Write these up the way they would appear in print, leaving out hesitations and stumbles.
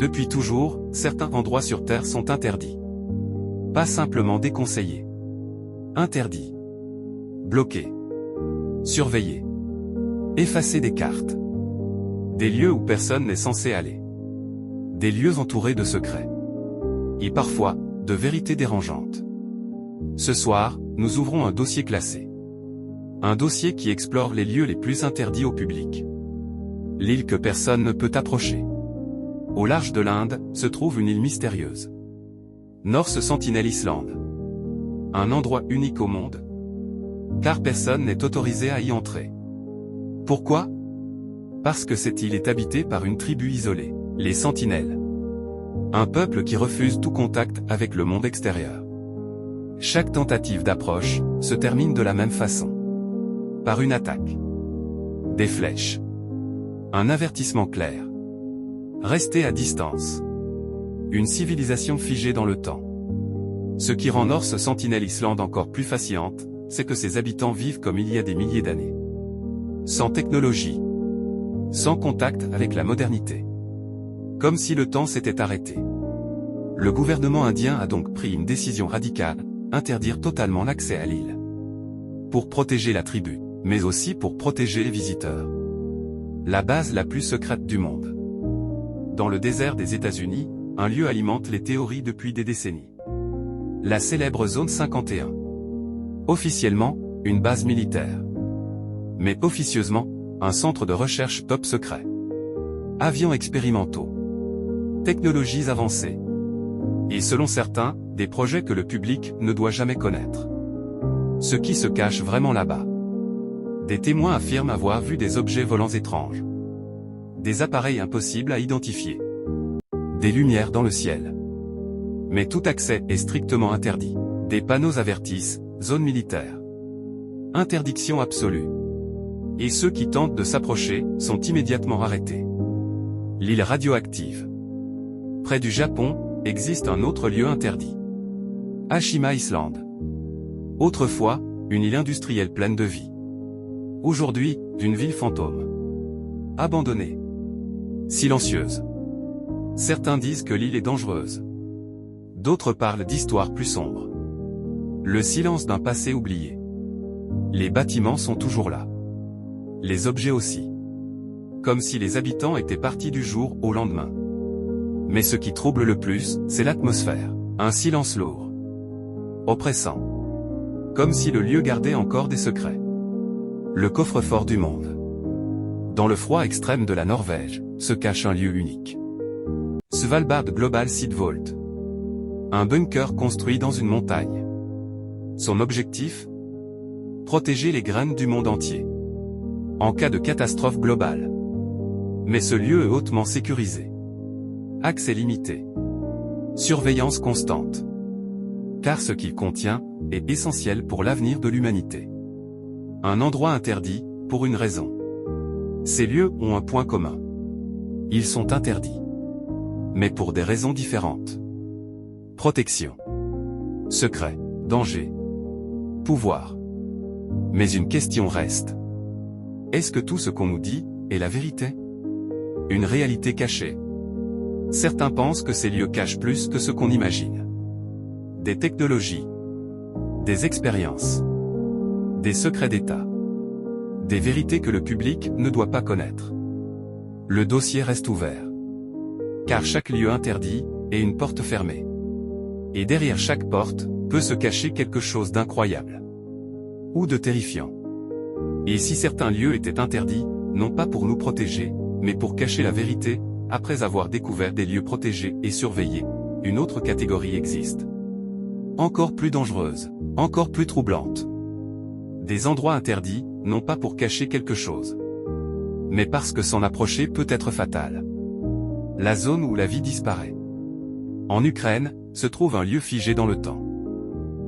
Depuis toujours, certains endroits sur Terre sont interdits. Pas simplement déconseillés. Interdits. Bloqués. Surveillés. Effacés des cartes. Des lieux où personne n'est censé aller. Des lieux entourés de secrets. Et parfois, de vérités dérangeantes. Ce soir, nous ouvrons un dossier classé. Un dossier qui explore les lieux les plus interdits au public. L'île que personne ne peut approcher. Au large de l'Inde, se trouve une île mystérieuse. North Sentinel Island. Un endroit unique au monde. Car personne n'est autorisé à y entrer. Pourquoi? Parce que cette île est habitée par une tribu isolée, les Sentinelles. Un peuple qui refuse tout contact avec le monde extérieur. Chaque tentative d'approche se termine de la même façon. Par une attaque. Des flèches. Un avertissement clair. Restez à distance. Une civilisation figée dans le temps. Ce qui rend North Sentinel Island encore plus fascinante, c'est que ses habitants vivent comme il y a des milliers d'années. Sans technologie. Sans contact avec la modernité. Comme si le temps s'était arrêté. Le gouvernement indien a donc pris une décision radicale, interdire totalement l'accès à l'île. Pour protéger la tribu, mais aussi pour protéger les visiteurs. La base la plus secrète du monde. Dans le désert des États-Unis, un lieu alimente les théories depuis des décennies. La célèbre Zone 51. Officiellement, une base militaire. Mais officieusement, un centre de recherche top secret. Avions expérimentaux. Technologies avancées. Et selon certains, des projets que le public ne doit jamais connaître. Ce qui se cache vraiment là-bas. Des témoins affirment avoir vu des objets volants étranges. Des appareils impossibles à identifier. Des lumières dans le ciel. Mais tout accès est strictement interdit. Des panneaux avertissent, zone militaire. Interdiction absolue. Et ceux qui tentent de s'approcher sont immédiatement arrêtés. L'île radioactive. Près du Japon, existe un autre lieu interdit. Ashima Island. Autrefois, une île industrielle pleine de vie. Aujourd'hui, d'une ville fantôme. Abandonnée. Silencieuse. Certains disent que l'île est dangereuse. D'autres parlent d'histoires plus sombres. Le silence d'un passé oublié. Les bâtiments sont toujours là. Les objets aussi. Comme si les habitants étaient partis du jour au lendemain. Mais ce qui trouble le plus, c'est l'atmosphère. Un silence lourd. Oppressant. Comme si le lieu gardait encore des secrets. Le coffre-fort du monde. Dans le froid extrême de la Norvège, se cache un lieu unique. Svalbard Global Seed Vault. Un bunker construit dans une montagne. Son objectif? Protéger les graines du monde entier. En cas de catastrophe globale. Mais ce lieu est hautement sécurisé. Accès limité. Surveillance constante. Car ce qu'il contient est essentiel pour l'avenir de l'humanité. Un endroit interdit, pour une raison. Ces lieux ont un point commun. Ils sont interdits. Mais pour des raisons différentes. Protection. Secret. Danger. Pouvoir. Mais une question reste. Est-ce que tout ce qu'on nous dit est la vérité? Une réalité cachée? Certains pensent que ces lieux cachent plus que ce qu'on imagine. Des technologies. Des expériences. Des secrets d'État. Des vérités que le public ne doit pas connaître. Le dossier reste ouvert. Car chaque lieu interdit est une porte fermée. Et derrière chaque porte, peut se cacher quelque chose d'incroyable. Ou de terrifiant. Et si certains lieux étaient interdits, non pas pour nous protéger, mais pour cacher la vérité, après avoir découvert des lieux protégés et surveillés, une autre catégorie existe. Encore plus dangereuse, encore plus troublante. Des endroits interdits, non pas pour cacher quelque chose, mais parce que s'en approcher peut être fatal. La zone où la vie disparaît. En Ukraine, se trouve un lieu figé dans le temps.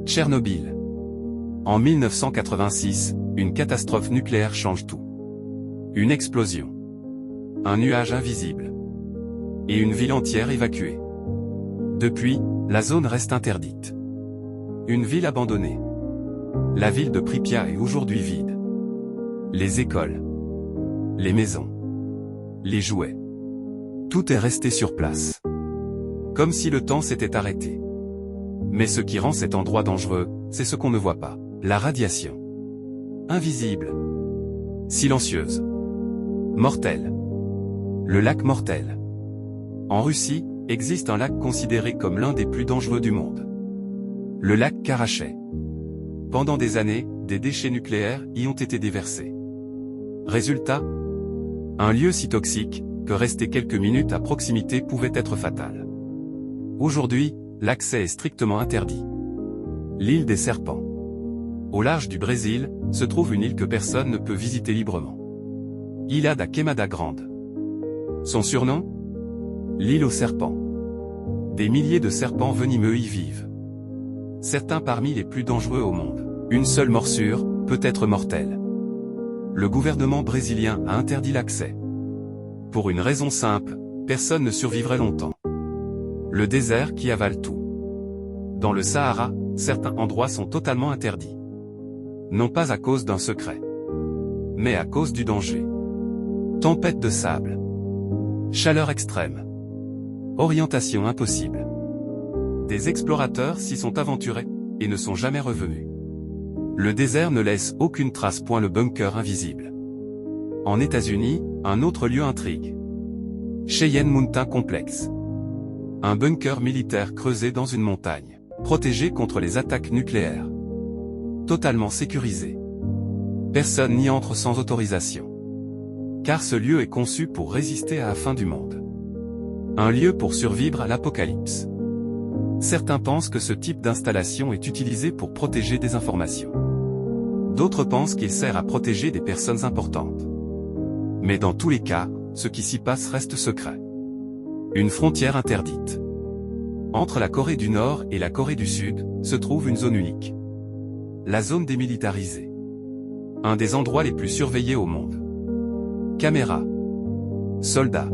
Tchernobyl. En 1986, une catastrophe nucléaire change tout. Une explosion. Un nuage invisible. Et une ville entière évacuée. Depuis, la zone reste interdite. Une ville abandonnée. La ville de Pripyat est aujourd'hui vide. Les écoles. Les maisons. Les jouets. Tout est resté sur place. Comme si le temps s'était arrêté. Mais ce qui rend cet endroit dangereux, c'est ce qu'on ne voit pas. La radiation. Invisible. Silencieuse. Mortelle. Le lac mortel. En Russie, existe un lac considéré comme l'un des plus dangereux du monde. Le lac Karachay. Pendant des années, des déchets nucléaires y ont été déversés. Résultat, un lieu si toxique, que rester quelques minutes à proximité pouvait être fatal. Aujourd'hui, l'accès est strictement interdit. L'île des Serpents. Au large du Brésil, se trouve une île que personne ne peut visiter librement. Ilha da Queimada Grande. Son surnom? L'île aux serpents. Des milliers de serpents venimeux y vivent. Certains parmi les plus dangereux au monde. Une seule morsure peut être mortelle. Le gouvernement brésilien a interdit l'accès. Pour une raison simple, personne ne survivrait longtemps. Le désert qui avale tout. Dans le Sahara, certains endroits sont totalement interdits. Non pas à cause d'un secret, mais à cause du danger. Tempête de sable. Chaleur extrême. Orientation impossible. Des explorateurs s'y sont aventurés, et ne sont jamais revenus. Le désert ne laisse aucune trace. Point le bunker invisible. En États-Unis, un autre lieu intrigue. Cheyenne Mountain Complex. Un bunker militaire creusé dans une montagne, protégé contre les attaques nucléaires. Totalement sécurisé. Personne n'y entre sans autorisation. Car ce lieu est conçu pour résister à la fin du monde. Un lieu pour survivre à l'apocalypse. Certains pensent que ce type d'installation est utilisé pour protéger des informations. D'autres pensent qu'il sert à protéger des personnes importantes. Mais dans tous les cas, ce qui s'y passe reste secret. Une frontière interdite. Entre la Corée du Nord et la Corée du Sud, se trouve une zone unique. La zone démilitarisée. Un des endroits les plus surveillés au monde. Caméras. Soldats.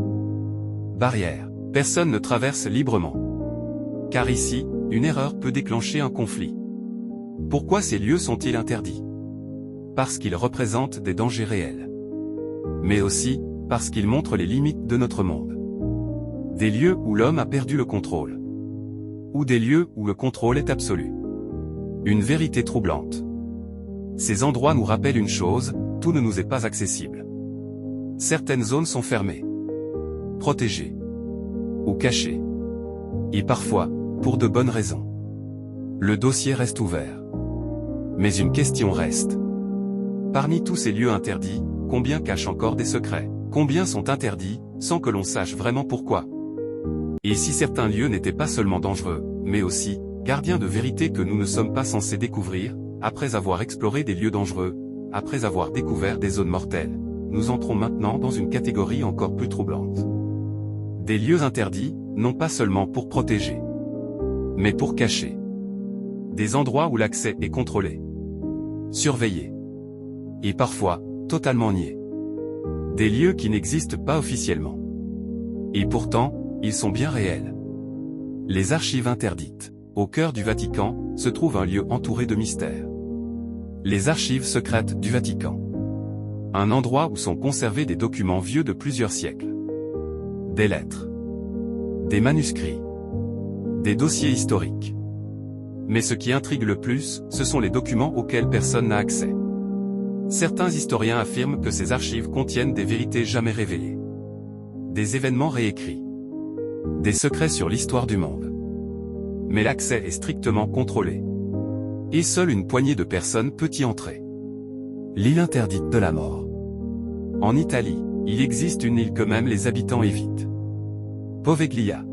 Barrières. Personne ne traverse librement. Car ici, une erreur peut déclencher un conflit. Pourquoi ces lieux sont-ils interdits? Parce qu'ils représentent des dangers réels. Mais aussi, parce qu'ils montrent les limites de notre monde. Des lieux où l'homme a perdu le contrôle. Ou des lieux où le contrôle est absolu. Une vérité troublante. Ces endroits nous rappellent une chose, tout ne nous est pas accessible. Certaines zones sont fermées, protégées ou cachées. Et parfois, pour de bonnes raisons. Le dossier reste ouvert. Mais une question reste. Parmi tous ces lieux interdits, combien cachent encore des secrets? Combien sont interdits, sans que l'on sache vraiment pourquoi? Et si certains lieux n'étaient pas seulement dangereux, mais aussi, gardiens de vérité que nous ne sommes pas censés découvrir, après avoir exploré des lieux dangereux, après avoir découvert des zones mortelles, nous entrons maintenant dans une catégorie encore plus troublante. Des lieux interdits, non pas seulement pour protéger, mais pour cacher. Des endroits où l'accès est contrôlé, surveillé, et parfois, totalement nié. Des lieux qui n'existent pas officiellement. Et pourtant, ils sont bien réels. Les archives interdites. Au cœur du Vatican, se trouve un lieu entouré de mystères. Les archives secrètes du Vatican. Un endroit où sont conservés des documents vieux de plusieurs siècles. Des lettres. Des manuscrits. Des dossiers historiques. Mais ce qui intrigue le plus, ce sont les documents auxquels personne n'a accès. Certains historiens affirment que ces archives contiennent des vérités jamais révélées. Des événements réécrits. Des secrets sur l'histoire du monde. Mais l'accès est strictement contrôlé. Et seule une poignée de personnes peut y entrer. L'île interdite de la mort. En Italie, il existe une île que même les habitants évitent. Poveglia.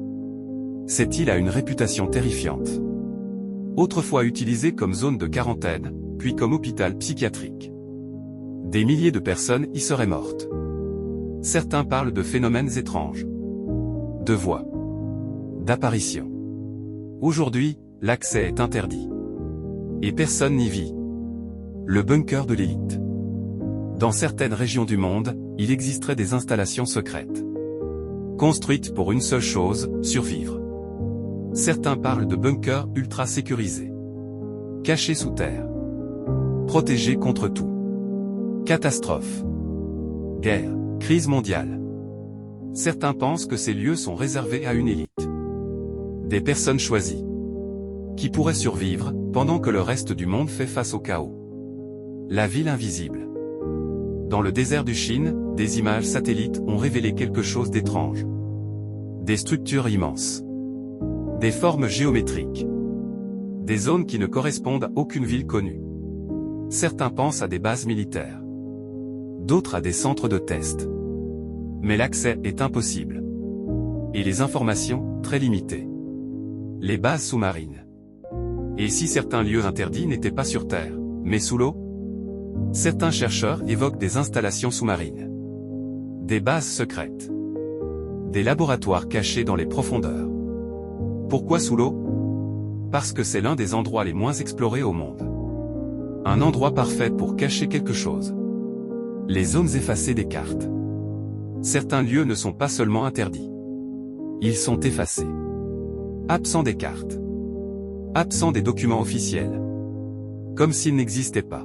Cette île a une réputation terrifiante. Autrefois utilisée comme zone de quarantaine, puis comme hôpital psychiatrique. Des milliers de personnes y seraient mortes. Certains parlent de phénomènes étranges. De voix. D'apparitions. Aujourd'hui, l'accès est interdit. Et personne n'y vit. Le bunker de l'élite. Dans certaines régions du monde, il existerait des installations secrètes. Construites pour une seule chose, survivre. Certains parlent de bunkers ultra sécurisés. Cachés sous terre. Protégés contre tout. Catastrophe. Guerre. Crise mondiale. Certains pensent que ces lieux sont réservés à une élite. Des personnes choisies. Qui pourraient survivre, pendant que le reste du monde fait face au chaos. La ville invisible. Dans le désert du Chine, des images satellites ont révélé quelque chose d'étrange. Des structures immenses. Des formes géométriques. Des zones qui ne correspondent à aucune ville connue. Certains pensent à des bases militaires. D'autres à des centres de test. Mais l'accès est impossible. Et les informations, très limitées. Les bases sous-marines. Et si certains lieux interdits n'étaient pas sur Terre, mais sous l'eau? Certains chercheurs évoquent des installations sous-marines. Des bases secrètes. Des laboratoires cachés dans les profondeurs. Pourquoi sous l'eau? Parce que c'est l'un des endroits les moins explorés au monde. Un endroit parfait pour cacher quelque chose. Les zones effacées des cartes. Certains lieux ne sont pas seulement interdits. Ils sont effacés. Absents des cartes. Absents des documents officiels. Comme s'ils n'existaient pas.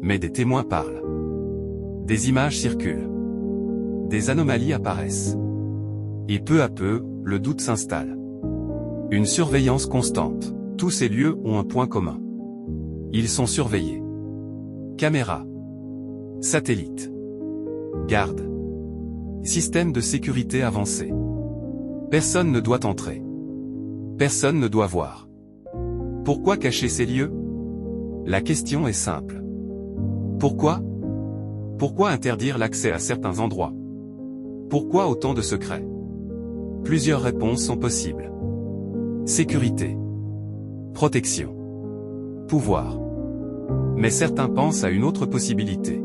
Mais des témoins parlent. Des images circulent. Des anomalies apparaissent. Et peu à peu, le doute s'installe. Une surveillance constante. Tous ces lieux ont un point commun. Ils sont surveillés. Caméras. Satellites. Gardes. Système de sécurité avancé. Personne ne doit entrer. Personne ne doit voir. Pourquoi cacher ces lieux? La question est simple. Pourquoi? Pourquoi interdire l'accès à certains endroits? Pourquoi autant de secrets? Plusieurs réponses sont possibles. Sécurité. Protection. Pouvoir. Mais certains pensent à une autre possibilité.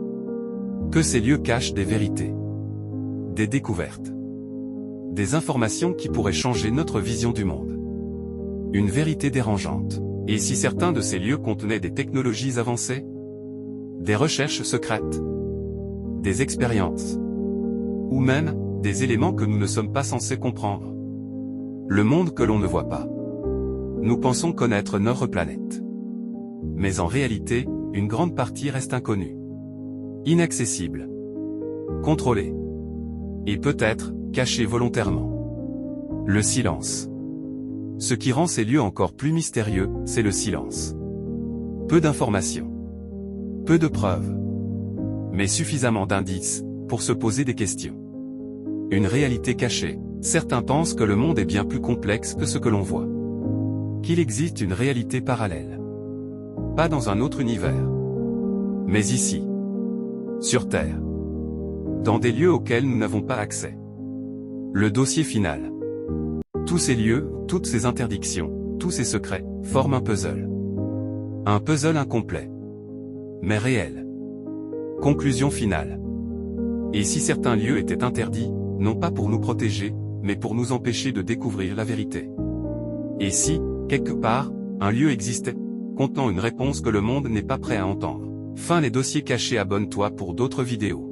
Que ces lieux cachent des vérités. Des découvertes. Des informations qui pourraient changer notre vision du monde. Une vérité dérangeante. Et si certains de ces lieux contenaient des technologies avancées? Des recherches secrètes? Des expériences? Ou même, des éléments que nous ne sommes pas censés comprendre? Le monde que l'on ne voit pas. Nous pensons connaître notre planète. Mais en réalité, une grande partie reste inconnue. Inaccessible. Contrôlée. Et peut-être, cachée volontairement. Le silence. Ce qui rend ces lieux encore plus mystérieux, c'est le silence. Peu d'informations. Peu de preuves. Mais suffisamment d'indices, pour se poser des questions. Une réalité cachée. Certains pensent que le monde est bien plus complexe que ce que l'on voit. Qu'il existe une réalité parallèle. Pas dans un autre univers. Mais ici. Sur Terre. Dans des lieux auxquels nous n'avons pas accès. Le dossier final. Tous ces lieux, toutes ces interdictions, tous ces secrets, forment un puzzle. Un puzzle incomplet. Mais réel. Conclusion finale. Et si certains lieux étaient interdits, non pas pour nous protéger, mais pour nous empêcher de découvrir la vérité? Et si, quelque part, un lieu existait, contenant une réponse que le monde n'est pas prêt à entendre? Fin les dossiers cachés. Abonne-toi pour d'autres vidéos.